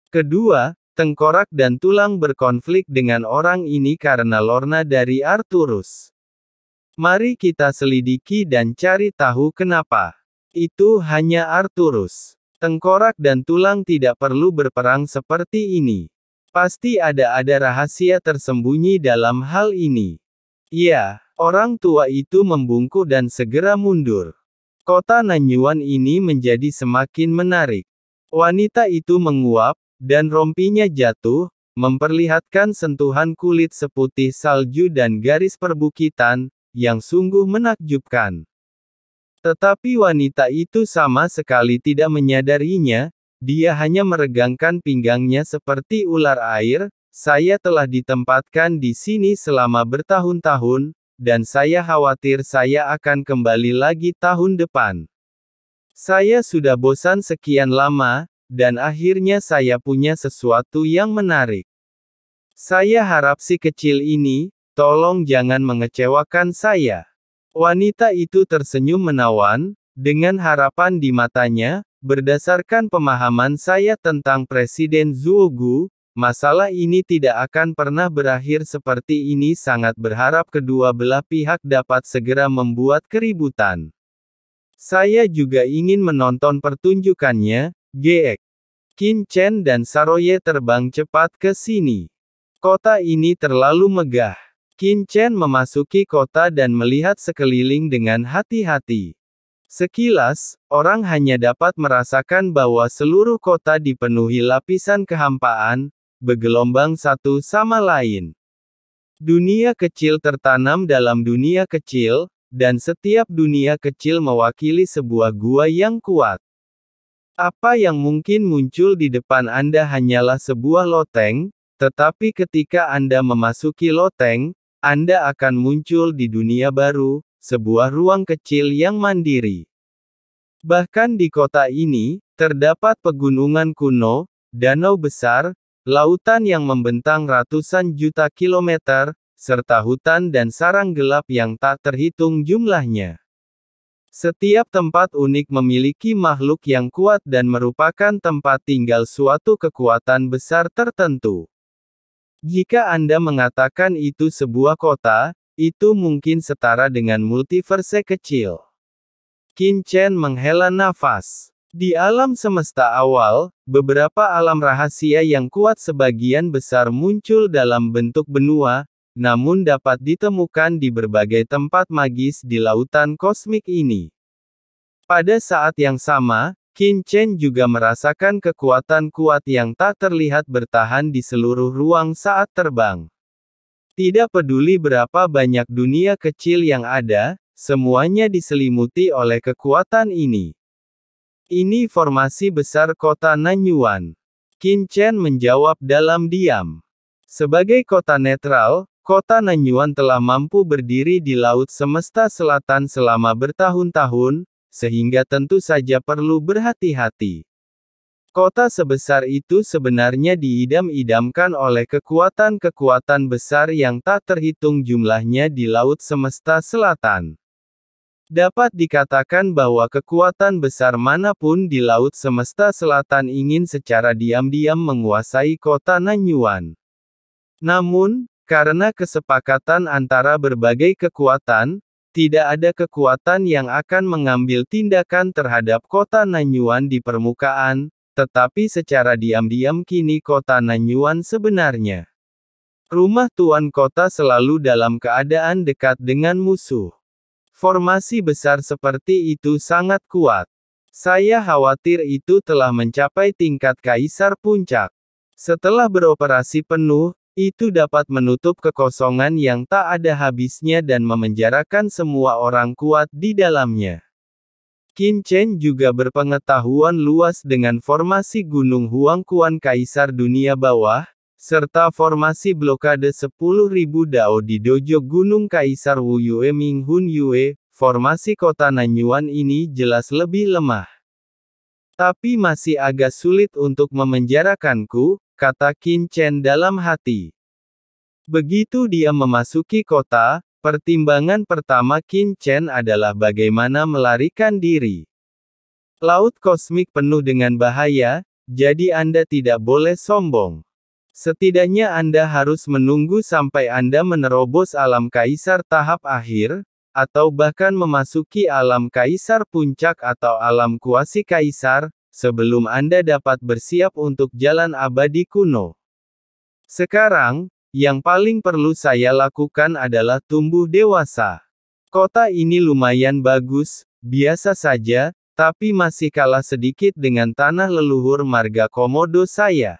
Kedua, tengkorak dan tulang berkonflik dengan orang ini karena Lorna dari Arturus. Mari kita selidiki dan cari tahu kenapa. Itu hanya Arturus. Tengkorak dan tulang tidak perlu berperang seperti ini. Pasti ada rahasia tersembunyi dalam hal ini. Ya, orang tua itu membungkuk dan segera mundur. Kota Nanyuan ini menjadi semakin menarik. Wanita itu menguap, dan rompinya jatuh, memperlihatkan sentuhan kulit seputih salju dan garis perbukitan, yang sungguh menakjubkan. Tetapi wanita itu sama sekali tidak menyadarinya, dia hanya meregangkan pinggangnya seperti ular air. Saya telah ditempatkan di sini selama bertahun-tahun, dan saya khawatir saya akan kembali lagi tahun depan. Saya sudah bosan sekian lama, dan akhirnya saya punya sesuatu yang menarik. Saya harap si kecil ini, tolong jangan mengecewakan saya. Wanita itu tersenyum menawan, dengan harapan di matanya. Berdasarkan pemahaman saya tentang Presiden Zhuogu, masalah ini tidak akan pernah berakhir seperti ini. Sangat berharap kedua belah pihak dapat segera membuat keributan. Saya juga ingin menonton pertunjukannya. Geek. Qin Chen dan Saroye terbang cepat ke sini. Kota ini terlalu megah. Qin Chen memasuki kota dan melihat sekeliling dengan hati-hati. Sekilas, orang hanya dapat merasakan bahwa seluruh kota dipenuhi lapisan kehampaan, bergelombang satu sama lain. Dunia kecil tertanam dalam dunia kecil, dan setiap dunia kecil mewakili sebuah gua yang kuat. Apa yang mungkin muncul di depan Anda hanyalah sebuah loteng, tetapi ketika Anda memasuki loteng, Anda akan muncul di dunia baru, sebuah ruang kecil yang mandiri. Bahkan di kota ini, terdapat pegunungan kuno, danau besar, lautan yang membentang ratusan juta kilometer, serta hutan dan sarang gelap yang tak terhitung jumlahnya. Setiap tempat unik memiliki makhluk yang kuat dan merupakan tempat tinggal suatu kekuatan besar tertentu. Jika Anda mengatakan itu sebuah kota, itu mungkin setara dengan multiverse kecil. Qin Chen menghela nafas. Di alam semesta awal, beberapa alam rahasia yang kuat sebagian besar muncul dalam bentuk benua, namun dapat ditemukan di berbagai tempat magis di lautan kosmik ini. Pada saat yang sama, Qin Chen juga merasakan kekuatan kuat yang tak terlihat bertahan di seluruh ruang saat terbang. Tidak peduli berapa banyak dunia kecil yang ada, semuanya diselimuti oleh kekuatan ini. Ini formasi besar kota Nanyuan. Qin Chen menjawab dalam diam. Sebagai kota netral, kota Nanyuan telah mampu berdiri di Laut Semesta Selatan selama bertahun-tahun, sehingga tentu saja perlu berhati-hati. Kota sebesar itu sebenarnya diidam-idamkan oleh kekuatan-kekuatan besar yang tak terhitung jumlahnya di Laut Semesta Selatan. Dapat dikatakan bahwa kekuatan besar manapun di Laut Semesta Selatan ingin secara diam-diam menguasai kota Nanyuan. Namun, karena kesepakatan antara berbagai kekuatan, tidak ada kekuatan yang akan mengambil tindakan terhadap kota Nanyuan di permukaan, tetapi secara diam-diam kini kota Nanyuan sebenarnya. Rumah tuan kota selalu dalam keadaan dekat dengan musuh. Formasi besar seperti itu sangat kuat. Saya khawatir itu telah mencapai tingkat kaisar puncak. Setelah beroperasi penuh, itu dapat menutup kekosongan yang tak ada habisnya dan memenjarakan semua orang kuat di dalamnya. Qin Chen juga berpengetahuan luas dengan formasi Gunung Huangquan Kaisar Dunia Bawah, serta formasi blokade 10.000 Dao di dojo Gunung Kaisar Wu Yue Minghun Yue. Formasi kota Nanyuan ini jelas lebih lemah. Tapi masih agak sulit untuk memenjarakanku, kata Qin Chen dalam hati. Begitu dia memasuki kota, pertimbangan pertama Qin Chen adalah bagaimana melarikan diri. Laut kosmik penuh dengan bahaya, jadi Anda tidak boleh sombong. Setidaknya Anda harus menunggu sampai Anda menerobos alam kaisar tahap akhir, atau bahkan memasuki alam kaisar puncak atau alam kuasi kaisar, sebelum Anda dapat bersiap untuk jalan abadi kuno. Sekarang, yang paling perlu saya lakukan adalah tumbuh dewasa. Kota ini lumayan bagus, biasa saja, tapi masih kalah sedikit dengan tanah leluhur marga Komodo saya.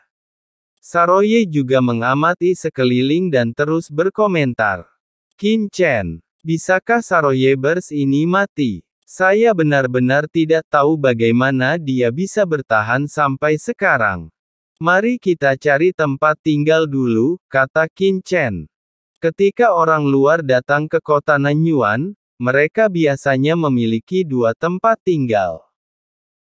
Saroye juga mengamati sekeliling dan terus berkomentar. Qin Chen, bisakah Saroyebers ini mati? Saya benar-benar tidak tahu bagaimana dia bisa bertahan sampai sekarang. Mari kita cari tempat tinggal dulu, kata Qin Chen. Ketika orang luar datang ke kota Nanyuan, mereka biasanya memiliki dua tempat tinggal.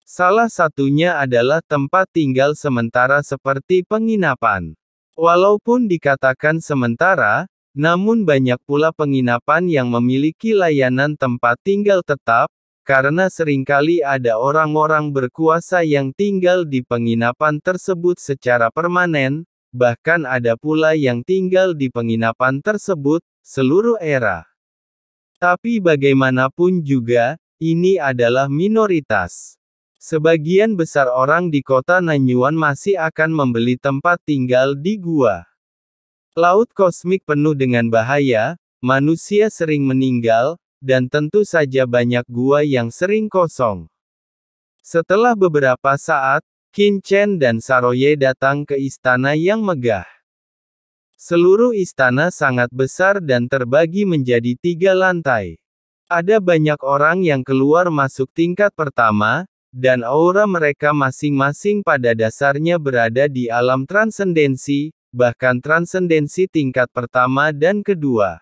Salah satunya adalah tempat tinggal sementara seperti penginapan. Walaupun dikatakan sementara, namun banyak pula penginapan yang memiliki layanan tempat tinggal tetap, karena seringkali ada orang-orang berkuasa yang tinggal di penginapan tersebut secara permanen, bahkan ada pula yang tinggal di penginapan tersebut seluruh era. Tapi bagaimanapun juga, ini adalah minoritas. Sebagian besar orang di kota Nanyuan masih akan membeli tempat tinggal di gua. Laut kosmik penuh dengan bahaya, manusia sering meninggal, dan tentu saja banyak gua yang sering kosong. Setelah beberapa saat, Qin Chen dan Saroye datang ke istana yang megah. Seluruh istana sangat besar dan terbagi menjadi 3 lantai. Ada banyak orang yang keluar masuk tingkat pertama, dan aura mereka masing-masing pada dasarnya berada di alam transendensi, bahkan transendensi tingkat pertama dan kedua.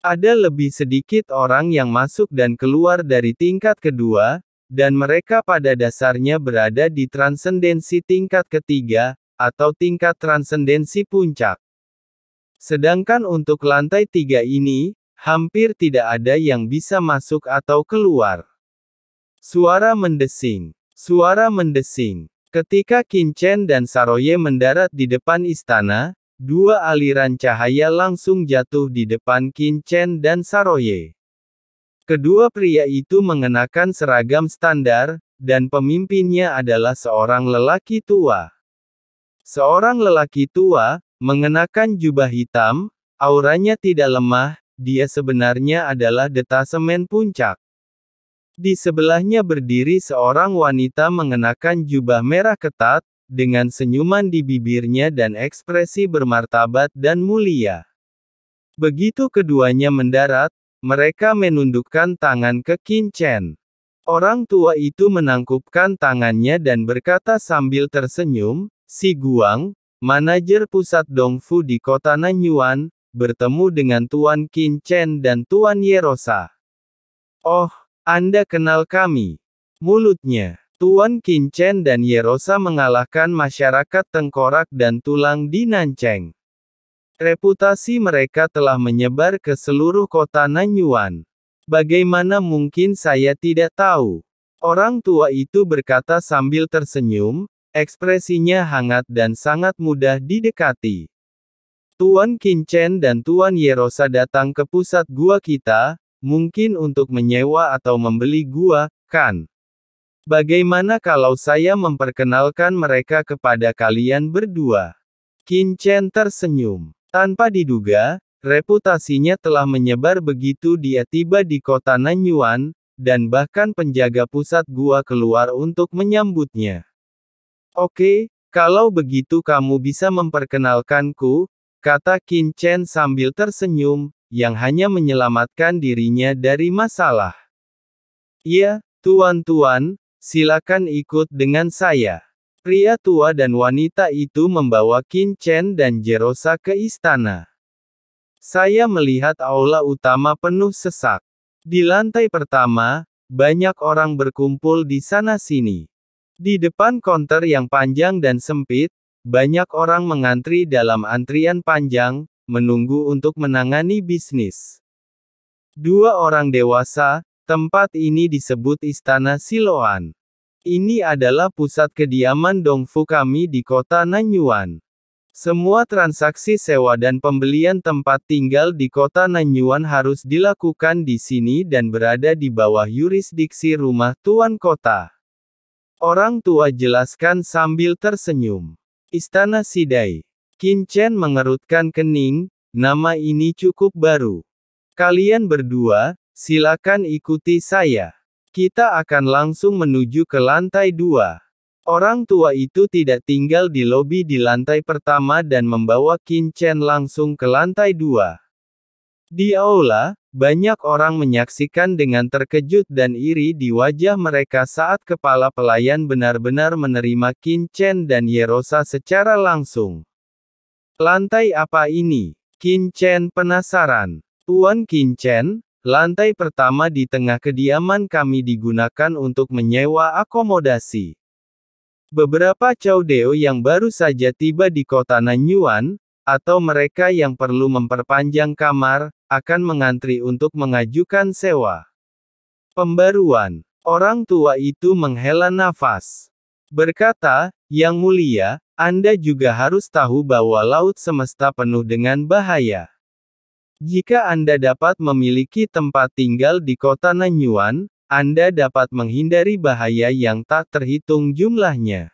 Ada lebih sedikit orang yang masuk dan keluar dari tingkat kedua, dan mereka pada dasarnya berada di transendensi tingkat ketiga, atau tingkat transendensi puncak. Sedangkan untuk lantai 3 ini, hampir tidak ada yang bisa masuk atau keluar. Suara mendesing. Suara mendesing. Ketika Qin Chen dan Saroye mendarat di depan istana, dua aliran cahaya langsung jatuh di depan Qin Chen dan Saroye. Kedua pria itu mengenakan seragam standar, dan pemimpinnya adalah seorang lelaki tua. Seorang lelaki tua, mengenakan jubah hitam, auranya tidak lemah, dia sebenarnya adalah detasemen puncak. Di sebelahnya berdiri seorang wanita mengenakan jubah merah ketat, dengan senyuman di bibirnya dan ekspresi bermartabat dan mulia. Begitu keduanya mendarat, mereka menundukkan tangan ke Qin Chen. Orang tua itu menangkupkan tangannya dan berkata sambil tersenyum, "Si Guang, manajer pusat Dongfu di kota Nanyuan, bertemu dengan Tuan Qin Chen dan Tuan Yerosa." "Oh, Anda kenal kami." Mulutnya. Tuan Qin Chen dan Yerosa mengalahkan masyarakat tengkorak dan tulang di Nancheng. Reputasi mereka telah menyebar ke seluruh kota Nanyuan. Bagaimana mungkin saya tidak tahu? Orang tua itu berkata sambil tersenyum, ekspresinya hangat dan sangat mudah didekati. Tuan Qin Chen dan Tuan Yerosa datang ke pusat gua kita, mungkin untuk menyewa atau membeli gua, kan? Bagaimana kalau saya memperkenalkan mereka kepada kalian berdua? Qin Chen tersenyum. Tanpa diduga, reputasinya telah menyebar begitu dia tiba di kota Nanyuan, dan bahkan penjaga pusat gua keluar untuk menyambutnya. "Oke, kalau begitu kamu bisa memperkenalkanku," kata Qin Chen sambil tersenyum, yang hanya menyelamatkan dirinya dari masalah. "Iya, tuan-tuan, silakan ikut dengan saya." Pria tua dan wanita itu membawa Qin Chen dan Yerosa ke istana. Saya melihat aula utama penuh sesak. Di lantai pertama, banyak orang berkumpul di sana-sini. Di depan konter yang panjang dan sempit, banyak orang mengantri dalam antrian panjang, menunggu untuk menangani bisnis. Dua orang dewasa, tempat ini disebut Istana Siloan. Ini adalah pusat kediaman Dongfu kami di kota Nanyuan. Semua transaksi sewa dan pembelian tempat tinggal di kota Nanyuan harus dilakukan di sini dan berada di bawah yurisdiksi rumah tuan kota. Orang tua jelaskan sambil tersenyum. Istana Sidai. Qin Chen mengerutkan kening, nama ini cukup baru. Kalian berdua, silakan ikuti saya. Kita akan langsung menuju ke lantai 2. Orang tua itu tidak tinggal di lobi di lantai pertama dan membawa Qin Chen langsung ke lantai 2. Di aula, banyak orang menyaksikan dengan terkejut dan iri di wajah mereka saat kepala pelayan benar-benar menerima Qin Chen dan Yerosa secara langsung. Lantai apa ini? Qin Chen penasaran. Tuan Qin Chen, lantai pertama di tengah kediaman kami digunakan untuk menyewa akomodasi. Beberapa caudeo yang baru saja tiba di kota Nanyuan, atau mereka yang perlu memperpanjang kamar, akan mengantri untuk mengajukan sewa. Pembaruan. Orang tua itu menghela nafas. Berkata, Yang Mulia, Anda juga harus tahu bahwa laut semesta penuh dengan bahaya. Jika Anda dapat memiliki tempat tinggal di kota Nanyuan, Anda dapat menghindari bahaya yang tak terhitung jumlahnya.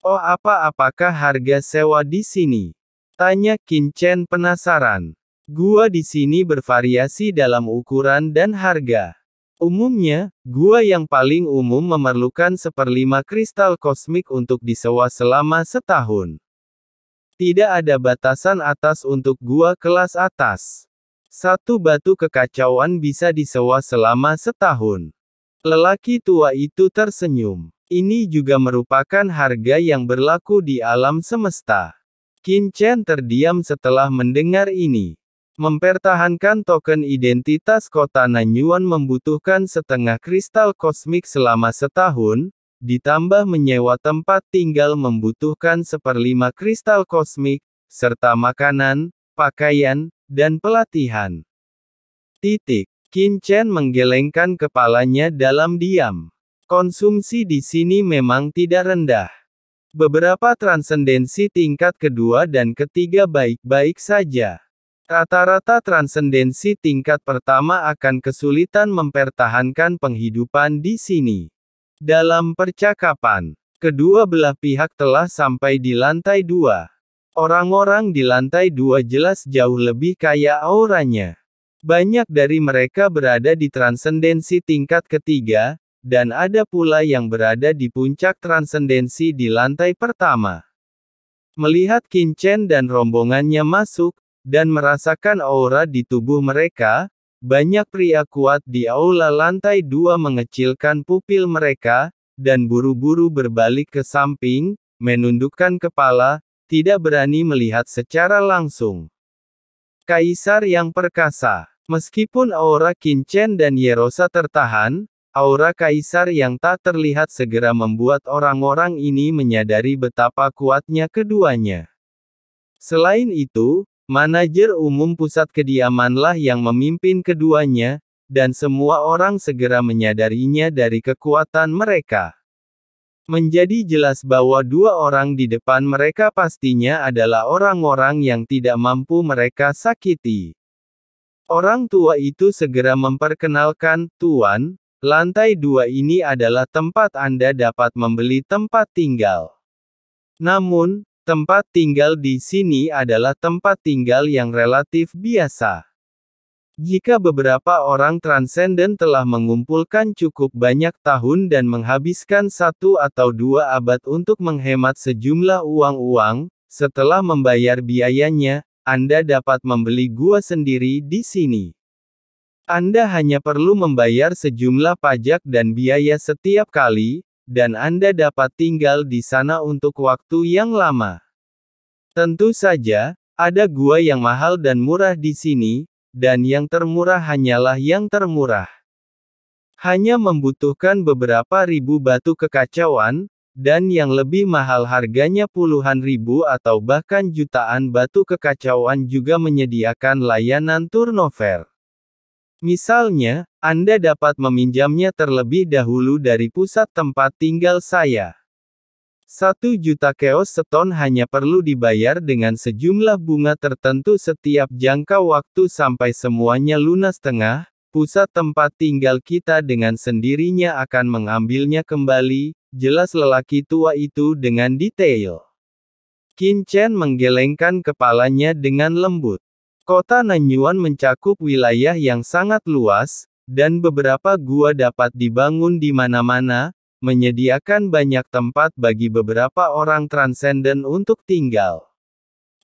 Oh, apakah harga sewa di sini? Tanya Qin Chen penasaran. Gua di sini bervariasi dalam ukuran dan harga. Umumnya, gua yang paling umum memerlukan 1/5 kristal kosmik untuk disewa selama setahun. Tidak ada batasan atas untuk gua kelas atas. Satu batu kekacauan bisa disewa selama setahun. Lelaki tua itu tersenyum. Ini juga merupakan harga yang berlaku di alam semesta. Qin Chen terdiam setelah mendengar ini. Mempertahankan token identitas kota Nanyuan membutuhkan 1/2 kristal kosmik selama setahun, ditambah menyewa tempat tinggal membutuhkan 1/5 kristal kosmik, serta makanan, pakaian, dan pelatihan. Qin Chen menggelengkan kepalanya dalam diam. Konsumsi di sini memang tidak rendah. Beberapa transendensi tingkat kedua dan ketiga baik-baik saja. Rata-rata transendensi tingkat pertama akan kesulitan mempertahankan penghidupan di sini. Dalam percakapan, kedua belah pihak telah sampai di lantai 2. Orang-orang di lantai 2 jelas jauh lebih kaya auranya. Banyak dari mereka berada di transendensi tingkat ketiga, dan ada pula yang berada di puncak transendensi di lantai pertama. Melihat Qin Chen dan rombongannya masuk, dan merasakan aura di tubuh mereka, banyak pria kuat di aula lantai 2 mengecilkan pupil mereka, dan buru-buru berbalik ke samping, menundukkan kepala, tidak berani melihat secara langsung. Kaisar yang perkasa. Meskipun aura Qin Chen dan Yerosa tertahan, aura kaisar yang tak terlihat segera membuat orang-orang ini menyadari betapa kuatnya keduanya. Selain itu, manajer umum pusat kediamanlah yang memimpin keduanya, dan semua orang segera menyadarinya dari kekuatan mereka. Menjadi jelas bahwa dua orang di depan mereka pastinya adalah orang-orang yang tidak mampu mereka sakiti. Orang tua itu segera memperkenalkan, Tuan, lantai 2 ini adalah tempat Anda dapat membeli tempat tinggal. Namun, tempat tinggal di sini adalah tempat tinggal yang relatif biasa. Jika beberapa orang transenden telah mengumpulkan cukup banyak tahun dan menghabiskan 1 atau 2 abad untuk menghemat sejumlah uang-uang, setelah membayar biayanya, Anda dapat membeli gua sendiri di sini. Anda hanya perlu membayar sejumlah pajak dan biaya setiap kali, dan Anda dapat tinggal di sana untuk waktu yang lama. Tentu saja, ada gua yang mahal dan murah di sini, dan yang termurah hanyalah yang termurah. Hanya membutuhkan beberapa ribu batu kekacauan, dan yang lebih mahal harganya puluhan ribu atau bahkan jutaan batu kekacauan juga menyediakan layanan turnover. Misalnya, Anda dapat meminjamnya terlebih dahulu dari pusat tempat tinggal saya. 1 juta keos seton hanya perlu dibayar dengan sejumlah bunga tertentu setiap jangka waktu sampai semuanya lunas tengah, pusat tempat tinggal kita dengan sendirinya akan mengambilnya kembali, jelas lelaki tua itu dengan detail. Qin Chen menggelengkan kepalanya dengan lembut. Kota Nanyuan mencakup wilayah yang sangat luas, dan beberapa gua dapat dibangun di mana-mana, menyediakan banyak tempat bagi beberapa orang transenden untuk tinggal.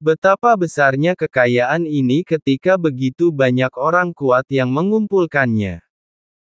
Betapa besarnya kekayaan ini ketika begitu banyak orang kuat yang mengumpulkannya.